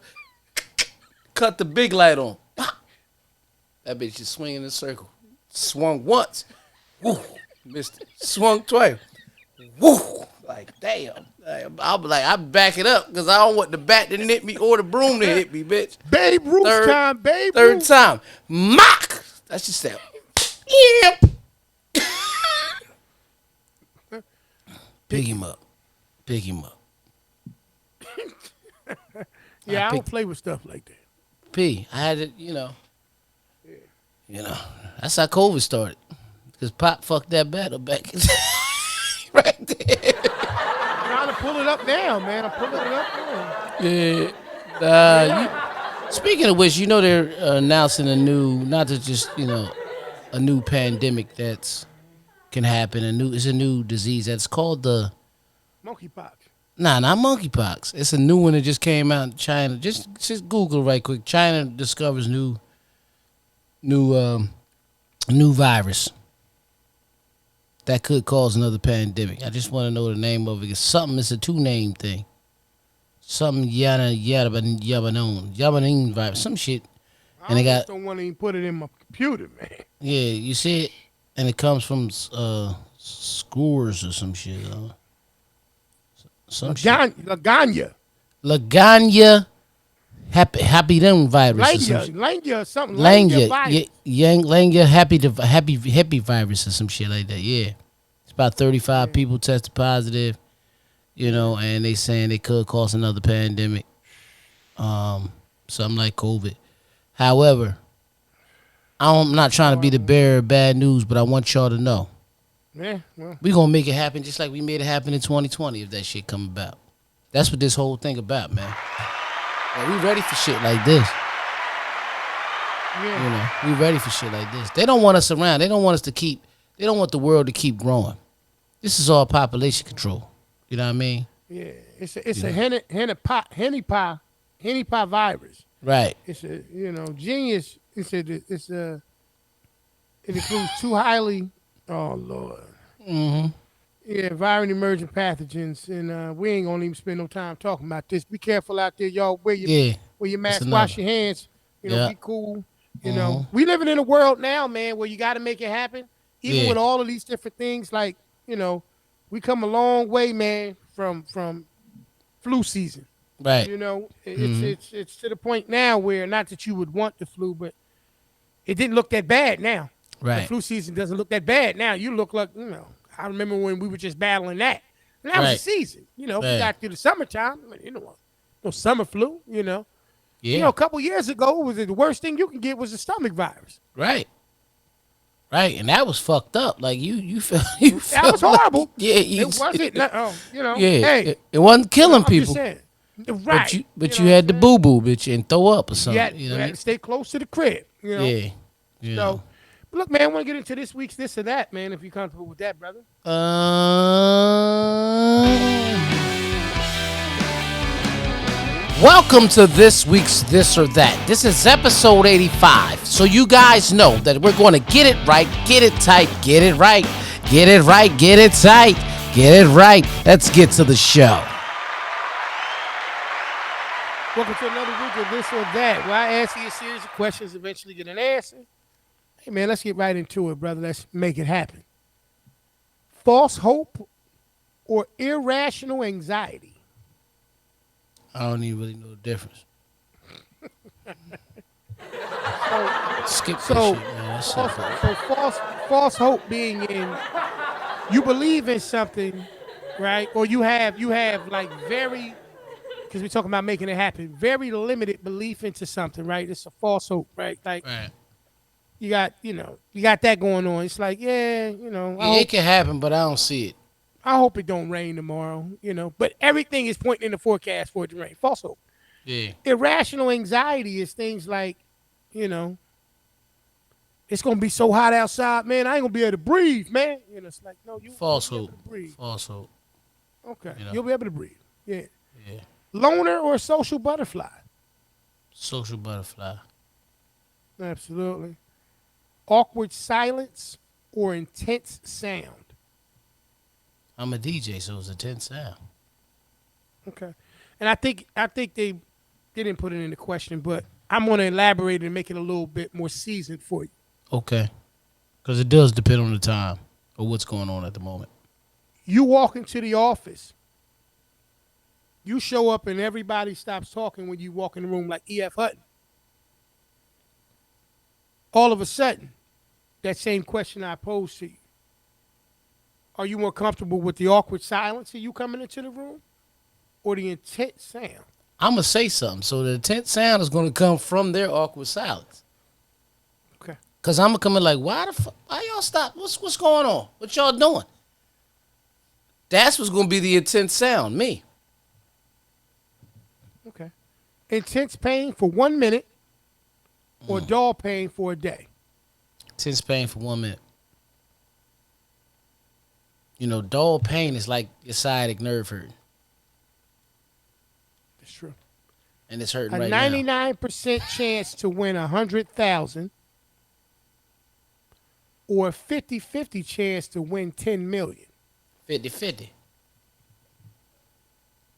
Cut the big light on. Pop. That bitch just swinging in a circle. Swung once. Woo. Missed it. Swung twice. Woo. Like, damn. I'll be like, I back it up because I don't want the bat to hit me or the broom to hit me, bitch. Babe Ruth time, Babe Third Ruth. time. Mock. That's just that. Yep. Pick him up. Pick him up. Yeah, I don't play with stuff like that. P, I had it, that's how COVID started. Because Pop fucked that battle back right there. Trying to pull it up now, man. I'm pulling it up now. Yeah. Speaking of which, they're announcing a new, not to just, a new pandemic that's can happen. It's a new disease that's called the Monkeypox. Nah, not monkeypox. It's a new one that just came out in China. Just Google right quick. China discovers new virus that could cause another pandemic. I just want to know the name of it. It's a two-name thing. Something yabanon virus, some shit. And they got. Don't want to even put it in my computer, man. Yeah, you see it, and it comes from scores or some shit. Laganya. Happy them virus. Langya something. Langya happy virus or some shit like that. Yeah, it's about 35 people tested positive. And they saying it could cause another pandemic. Something like COVID. However, I'm not trying to be the bearer of bad news, but I want y'all to know. Yeah, well. We gonna make it happen just like we made it happen in 2020 if that shit come about. That's what this whole thing about, man. Like, we ready for shit like this. Yeah. We ready for shit like this. They don't want us around. They don't want the world to keep growing. This is all population control. You know what I mean? Yeah. It's a henny pie virus. Right. It's a genius. It includes two highly. Oh Lord. Mm-hmm. Yeah, viral emergent pathogens, and we ain't gonna even spend no time talking about this. Be careful out there, y'all. Wear your mask, wash your hands. Be cool. We living in a world now, man, where you got to make it happen. Even with all of these different things, like we come a long way, man, from flu season. Right. It's to the point now where not that you would want the flu, but it didn't look that bad now. Right. The flu season doesn't look that bad now. You look like I remember when we were just battling that. And that was the season. We got through the summertime. No summer flu, Yeah. A couple years ago, the worst thing you can get was a stomach virus. Right. Right. And that was fucked up. Like you felt that was horrible. It wasn't. Yeah. Hey, it wasn't killing people. Just saying. Right. But you had to boo boo, bitch, and throw up or something. You had to stay close to the crib. Yeah. So, but look, man, I want to get into this week's this or that, man. If you're comfortable with that, brother. Welcome to this week's This or That. This is episode 85. So you guys know that we're going to get it right, get it tight, get it right, get it right, get it tight, get it right. Let's get to the show. Welcome to another week of This or That, where I ask you a series of questions, eventually get an answer. Hey, man, let's get right into it, brother. Let's make it happen. False hope or irrational anxiety? I don't even really know the difference. Skip this shit, man. False hope being in you believe in something, right? Or you have like very, because we're talking about making it happen, very limited belief into something, right? It's a false hope, right? Like you got that going on. It's like, it can happen, but I don't see it. I hope it don't rain tomorrow, But everything is pointing in the forecast for it to rain. False hope. Yeah. Irrational anxiety is things like, it's gonna be so hot outside, man. I ain't gonna be able to breathe, man. It's like, no, you. False hope. False hope. Okay, you'll be able to breathe. Yeah. Yeah. Loner or social butterfly? Social butterfly. Absolutely. Awkward silence or intense sound? I'm a DJ, so it's a tense sound. Okay. And I think they didn't put it in the question, but I'm gonna elaborate and make it a little bit more seasoned for you. Okay. Because it does depend on the time or what's going on at the moment. You walk into the office, you show up and everybody stops talking when you walk in the room like E.F. Hutton. All of a sudden, that same question I posed to you. Are you more comfortable with the awkward silence of you coming into the room or the intense sound? I'm going to say something. So the tense sound is going to come from their awkward silence. Okay. Because I'm going to come in like, why y'all stop? What's going on? What y'all doing? That's what's going to be the intense sound, me. Okay. Intense pain for 1 minute or dull pain for a day? Intense pain for 1 minute. You know, dull pain is like your sciatic nerve hurting. That's true. And it's hurting A right now. 99% chance to win 100,000 or a 50-50 chance to win 10 million. 50-50.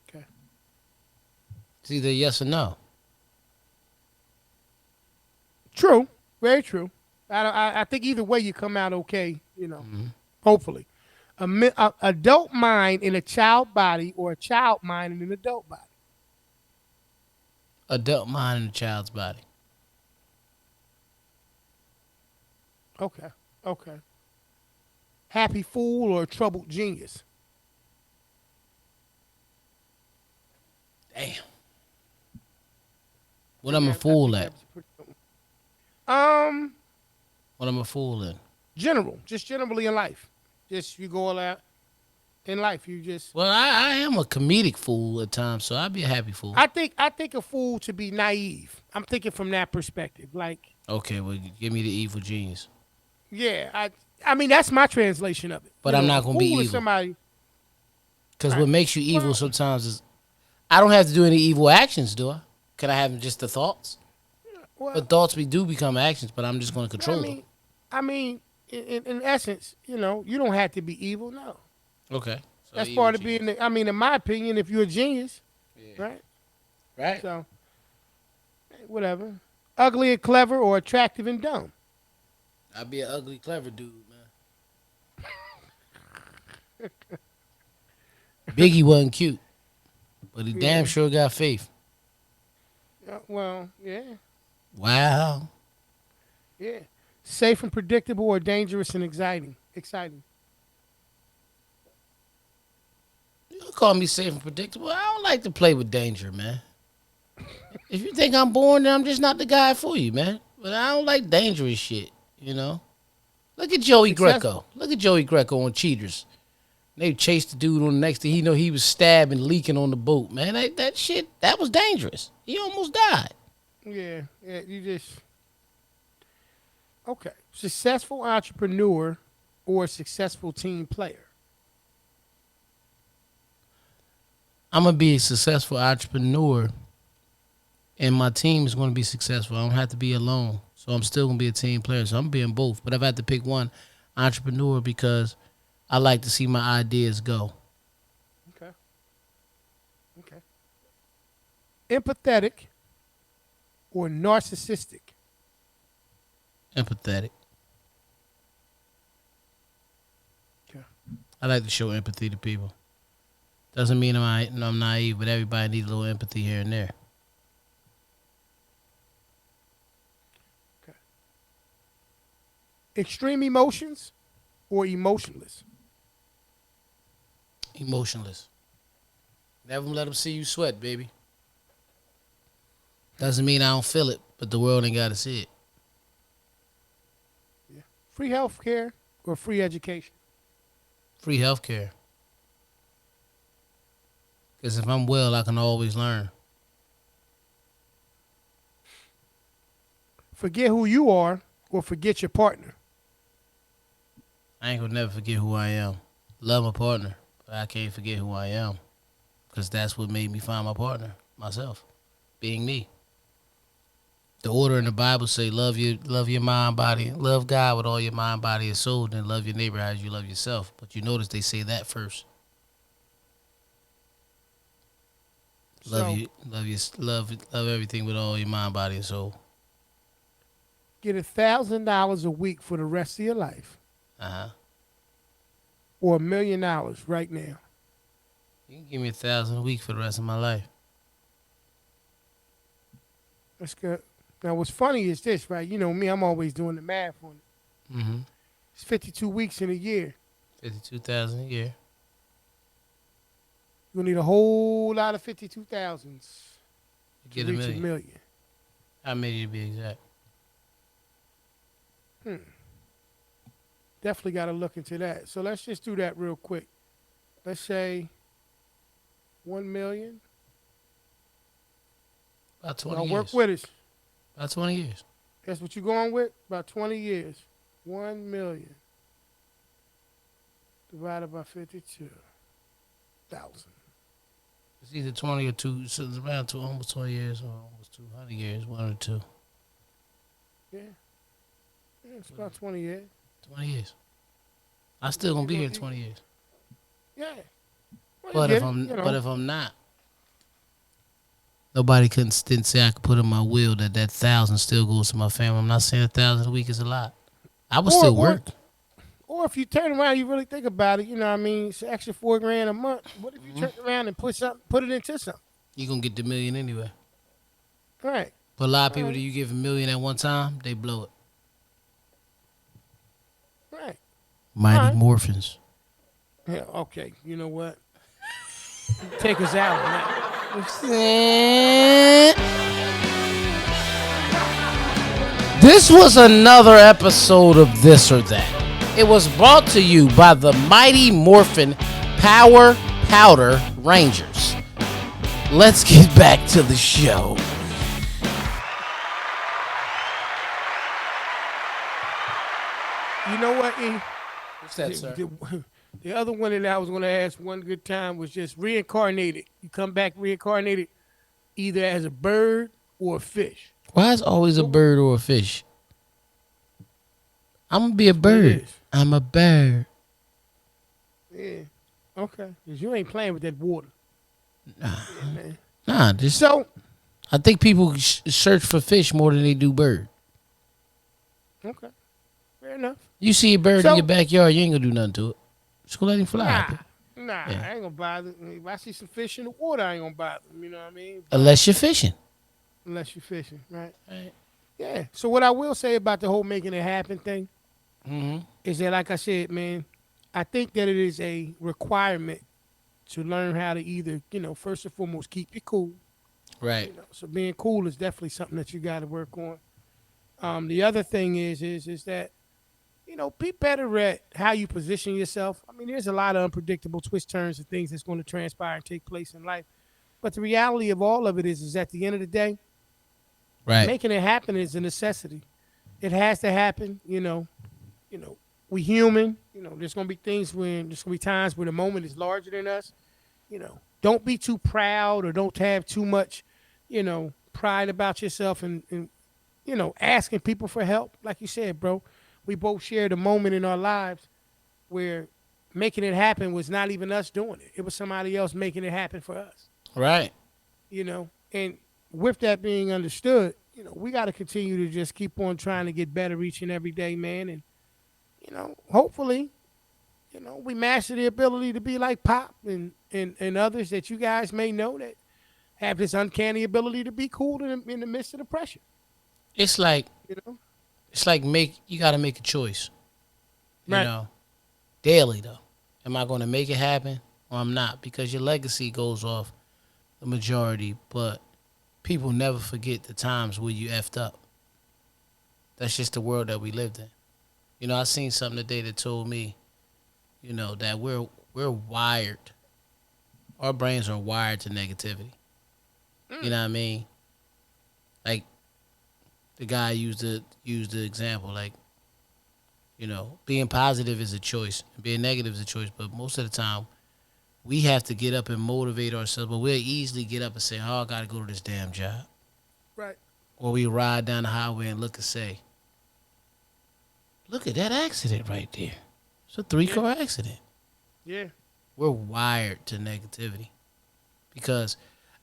Okay. It's either yes or no. True. Very true. I think either way you come out okay, hopefully. Adult mind in a child body or a child mind in an adult body? Adult mind in a child's body. Okay. Okay. Happy fool or troubled genius? Damn. What I'm a fool at? What I'm a fool in? Just generally in life. Just you go all out in life. You just. Well, I am a comedic fool at times, so I'd be a happy fool. I think a fool to be naive. I'm thinking from that perspective. Like. Okay, well, give me the evil genius. Yeah, I mean that's my translation of it. But I'm not gonna be evil. Somebody. Because what makes you evil sometimes is I don't have to do any evil actions, do I? Can I have just the thoughts? Well, But thoughts do become actions, but I'm just going to control them. I mean, in essence, you don't have to be evil. No. Okay. So That's part of being. In my opinion, if you're a genius, right? Right. So, whatever. Ugly and clever, or attractive and dumb. I'd be an ugly, clever dude, man. Biggie wasn't cute, but he damn sure got faith. Well, yeah. Wow. Yeah. Safe and predictable, or dangerous and exciting? Exciting. You can call me safe and predictable. I don't like to play with danger, man. If you think I'm boring, then I'm just not the guy for you, man. But I don't like dangerous shit, Look at Joey Greco. Look at Joey Greco on Cheaters. They chased the dude on the next thing. He was stabbed and leaking on the boat, man. That shit, that was dangerous. He almost died. Yeah, you just. Okay. Successful entrepreneur or successful team player? I'm going to be a successful entrepreneur, and my team is going to be successful. I don't have to be alone. So I'm still going to be a team player. So I'm being both. But if I had to pick one, entrepreneur, because I like to see my ideas go. Okay. Empathetic or narcissistic? Empathetic. Okay. I like to show empathy to people. Doesn't mean I'm naive, but everybody needs a little empathy here and there. Okay. Extreme emotions or emotionless? Emotionless. Never let them see you sweat, baby. Doesn't mean I don't feel it, but the world ain't got to see it. Yeah. Free health care or free education? Free health care. Because if I'm well, I can always learn. Forget who you are or forget your partner? I ain't gonna never forget who I am. Love my partner, but I can't forget who I am. Because that's what made me find my partner, myself, being me. The order in the Bible say love your mind, body, love God with all your mind, body, and soul, then love your neighbor as you love yourself. But you notice they say that first. Love So you, love everything with all your mind, body, and soul. get $1,000 a week for the rest of your life, Uh huh. or $1,000,000 right now. You can give me 1,000 a week for the rest of my life. That's good. Now, what's funny is this, right? You know me, I'm always doing the math on it. Mm-hmm. It's 52 weeks in a year. 52,000 a year. You'll need a whole lot of 52,000s to Get a reach a million. million. How many to be exact? Definitely got to look into that. So let's just do that real quick. Let's say 1 million. About 20 Now years. work with us. About 20 years. That's what you're going with? About 20 years. 1 million divided by 52,000. It's either 20 or two. So it's around almost 20 years or almost 200 years. One or two. Yeah. Yeah, it's about 20 years. 20 years. I still gonna be here in 20 years. Yeah. Well, But you if get it, I'm you know. but if I'm not, nobody didn't say I could put in my will that 1,000 still goes to my family. I'm not saying 1,000 a week is a lot. I would still work. Or if you turn around, you really think about it. You know what I mean? It's an extra $4,000 a month. What if you turn around and put it into something? You gonna get the million anyway. All right. But a lot of people Right. that you give a million at one time, they blow it. Right. Mighty Alright. Morphins. Yeah. Okay. You know what? Take us out on that. This was another episode of This or That. It was brought to you by the Mighty Morphin Power Powder Rangers. Let's get back to the show. You know what, E? What's that, sir? The other one that I was going to ask one good time was just reincarnated. You come back reincarnated either as a bird or a fish. Why is always a bird or a fish? I'm gonna be a what it bird. is. I'm a bird. Yeah. Okay. Because you ain't playing with that water. Yeah, man. Nah, just So, I think people search for fish more than they do bird. okay. Fair enough. You see a bird So- in your backyard, you ain't gonna do nothing to it. Just gonna let him fly. Nah, Yeah. I ain't gonna bother. If I see some fish in the water, I ain't gonna bother. You know what I mean? Unless you're fishing. Unless you're fishing, right? Right. Yeah. So what I will say about the whole making it happen thing Mm-hmm. is that, like I said, man, I think that it is a requirement to learn how to either, first and foremost, keep you cool. Right. So being cool is definitely something that you got to work on. The other thing is that, be better at how you position yourself. I mean, there's a lot of unpredictable twists, turns, and things that's going to transpire and take place in life. But the reality of all of it is at the end of the day, Right. making it happen is a necessity. It has to happen. We human. There's gonna be there's gonna be times where the moment is larger than us. Don't be too proud or don't have too much, pride about yourself and asking people for help. Like you said, bro, we both shared a moment in our lives where making it happen was not even us doing it. It was somebody else making it happen for us. Right. And with that being understood, we got to continue to just keep on trying to get better each and every day, man. And, hopefully, we master the ability to be like Pop and others that you guys may know that have this uncanny ability to be cool in the midst of the pressure. It's like You know? you gotta make a choice. Right. Daily though. Am I gonna make it happen or I'm not? Because your legacy goes off the majority, but people never forget the times where you effed up. That's just the world that we lived in. I seen something today that told me, that we're wired. Our brains are wired to negativity. You know what I mean? Like the guy used the example, like, being positive is a choice, being negative is a choice, but most of the time we have to get up and motivate ourselves, but we'll easily get up and say, oh, I gotta go to this damn job. Right. Or we ride down the highway and look and say, look at that accident right there. It's a 3-car accident. Yeah. We're wired to negativity because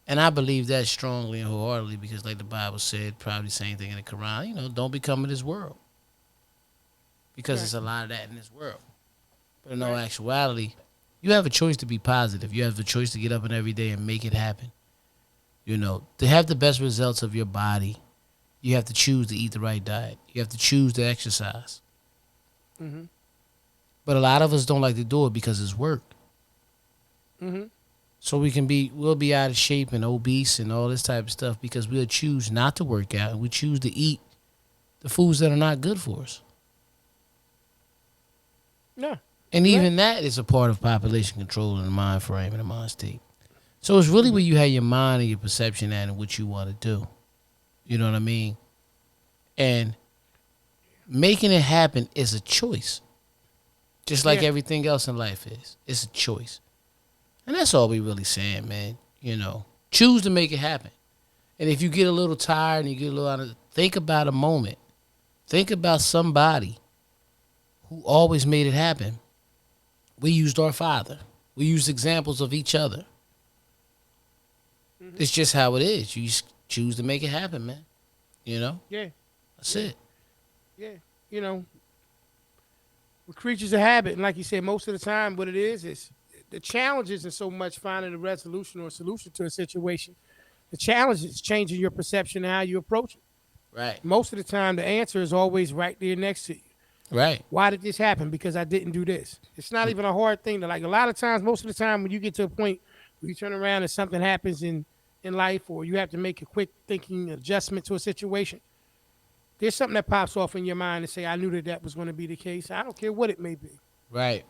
And I believe that strongly and wholeheartedly because, like the Bible said, probably the same thing in the Quran, don't become of this world. Because Right. there's a lot of that in this world. But in all Right. actuality, you have a choice to be positive. You have the choice to get up and every day and make it happen. To have the best results of your body, you have to choose to eat the right diet. You have to choose to exercise. Mm-hmm. But a lot of us don't like to do it because it's work. Mm-hmm. So we'll be out of shape and obese and all this type of stuff because we'll choose not to work out and we choose to eat the foods that are not good for us. Yeah. And Right. even that is a part of population control and the mind frame and the mind state. So it's really where you have your mind and your perception at and what you want to do. You know what I mean? And making it happen is a choice. Just like Yeah. everything else in life is. It's a choice. And that's all we really saying, man. Choose to make it happen. And if you get a little tired and you get a little out of, think about a moment. Think about somebody who always made it happen. We used our father. We used examples of each other. Mm-hmm. It's just how it is. You just choose to make it happen, man. Yeah. That's it. Yeah. We're creatures of habit, and like you said, most of the time, what it is the challenge isn't so much finding a resolution or a solution to a situation. The challenge is changing your perception and how you approach it. Right. Most of the time, the answer is always right there next to you. Right. Why did this happen? Because I didn't do this. It's not even a hard thing to like. A lot of times, most of the time, when you get to a point where you turn around and something happens in life, or you have to make a quick thinking adjustment to a situation, there's something that pops off in your mind and say, "I knew that was going to be the case." I don't care what it may be. Right.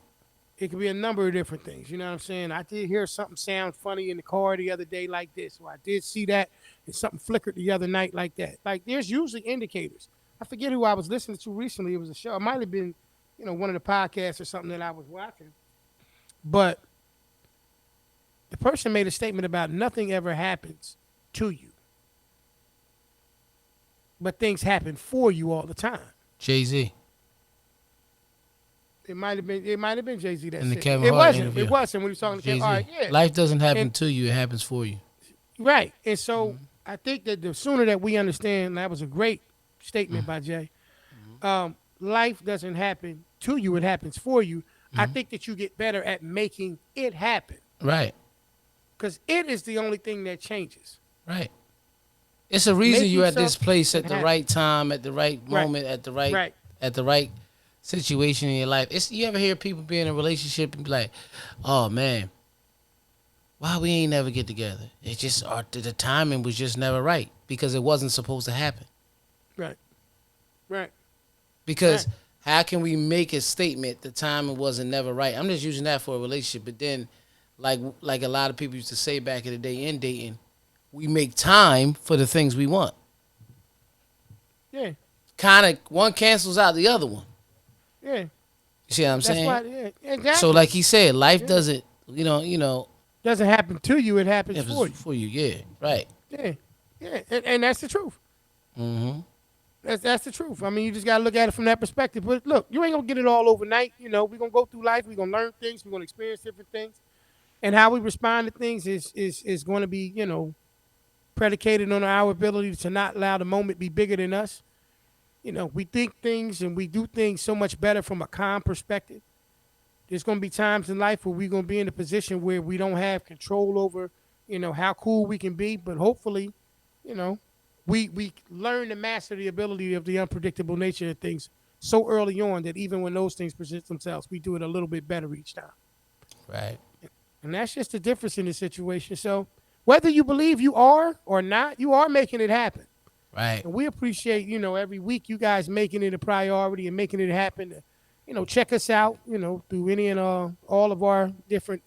It could be a number of different things. You know what I'm saying? I did hear something sound funny in the car the other day like this, or I did see that, and something flickered the other night like that. Like there's usually indicators. I forget who I was listening to recently. It was a show. It might have been, one of the podcasts or something that I was watching. But the person made a statement about nothing ever happens to you, but things happen for you all the time. Jay-Z It might have been. It might have been Jay-Z that in the said Kevin it Hart wasn't. interview. It wasn't when he was talking to Kevin. Jay-Z. All right, yeah. Life doesn't happen And to you. It happens for you. right. And so I think that the sooner that we understand, that was a great statement by Jay. Life doesn't happen to you; it happens for you. I think that you get better at making it happen Right. because it is the only thing that changes. Right. It's a reason Making you're at this something place at the happen. right time, at the right Right. moment, at the Right. right situation in your life. You ever hear people be in a relationship and be like, "Oh man, why we ain't never get together? It's just the timing was just never right because it wasn't supposed to happen." Right. Right. Because Right. how can we make a statement the timing wasn't never right? I'm just using that for a relationship, but then like a lot of people used to say back in the day in dating, we make time for the things we want. Yeah. Kind of one cancels out the other one. Yeah. You see what I'm That's saying? why. Yeah. Exactly. So like he said, life Yeah. doesn't, Doesn't happen to you; it happens happens for you. for you. Yeah, right. Yeah. Yeah. And that's the truth. Mm-hmm. That's the truth. I mean, you just gotta look at it from that perspective. But look, you ain't gonna get it all overnight. We're gonna go through life. We're gonna learn things. We're gonna experience different things, and how we respond to things is going to be predicated on our ability to not allow the moment be bigger than us. We think things and we do things so much better from a calm perspective. There's going to be times in life where we're going to be in a position where we don't have control over, how cool we can be. But hopefully, you know, we learn to master the ability of the unpredictable nature of things so early on that even when those things present themselves, we do it a little bit better each time. Right. And that's just the difference in the situation. So whether you believe you are or not, you are making it happen. Right. And we appreciate, every week you guys making it a priority and making it happen. Check us out, through any and all of our different,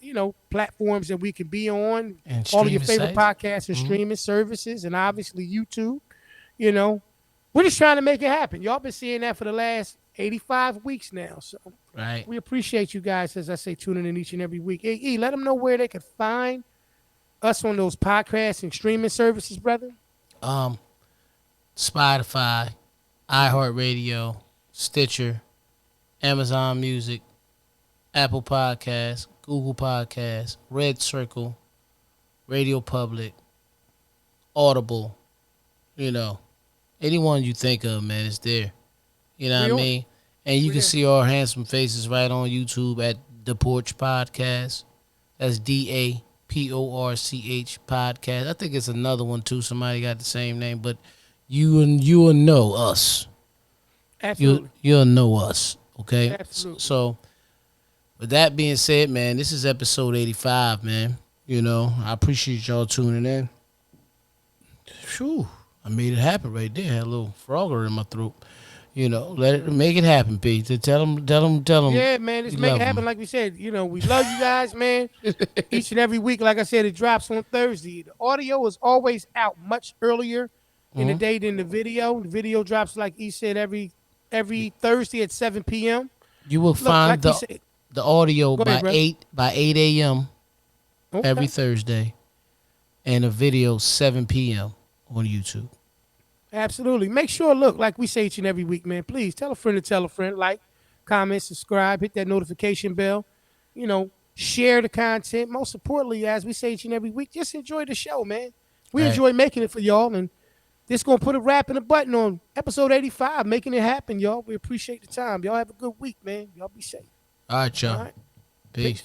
platforms that we can be on. And All of your streaming favorite sites. podcasts and streaming services, and obviously YouTube. We're just trying to make it happen. Y'all been seeing that for the last 85 weeks now. So Right. we appreciate you guys, as I say, tuning in each and every week. Hey, let them know where they could find us on those podcasts and streaming services, brother. Spotify, iHeartRadio, Stitcher, Amazon Music, Apple Podcasts, Google Podcasts, Red Circle, Radio Public, Audible, anyone you think of, man, is there. You know We what I on it. mean? And you We can there. see our handsome faces right on YouTube at the Porch Podcast. That's DAPORCH Podcast. I think it's another one too. Somebody got the same name, but you'll know us. Absolutely. You'll know us. Okay. Absolutely. So with that being said, man, this is episode 85, man. I appreciate y'all tuning in. Phew, I made it happen right there. Had a little frogger in my throat. Let it make it happen, Pete. Tell them Yeah, man, you just make it love happen. them. Like we said, we love you guys, man. Each and every week, like I said, it drops on Thursday. The audio is always out much earlier in the Mhm. day than the video. The video drops, like he said, every Thursday at 7 p.m. You will Look, find like we said, the audio go ahead, by brother. 8 a.m. every Okay. Thursday, and a video 7 p.m. on YouTube. Absolutely. Make sure, look, like we say each and every week, man, please tell a friend to tell a friend, like, comment, subscribe, hit that notification bell, share the content. Most importantly, as we say each and every week, just enjoy the show, man. We All right. enjoy making it for y'all, and this going to put a wrap and a button on episode 85, making it happen, y'all. We appreciate the time. Y'all have a good week, man. Y'all be safe. All right, All y'all. right. Peace. Peace.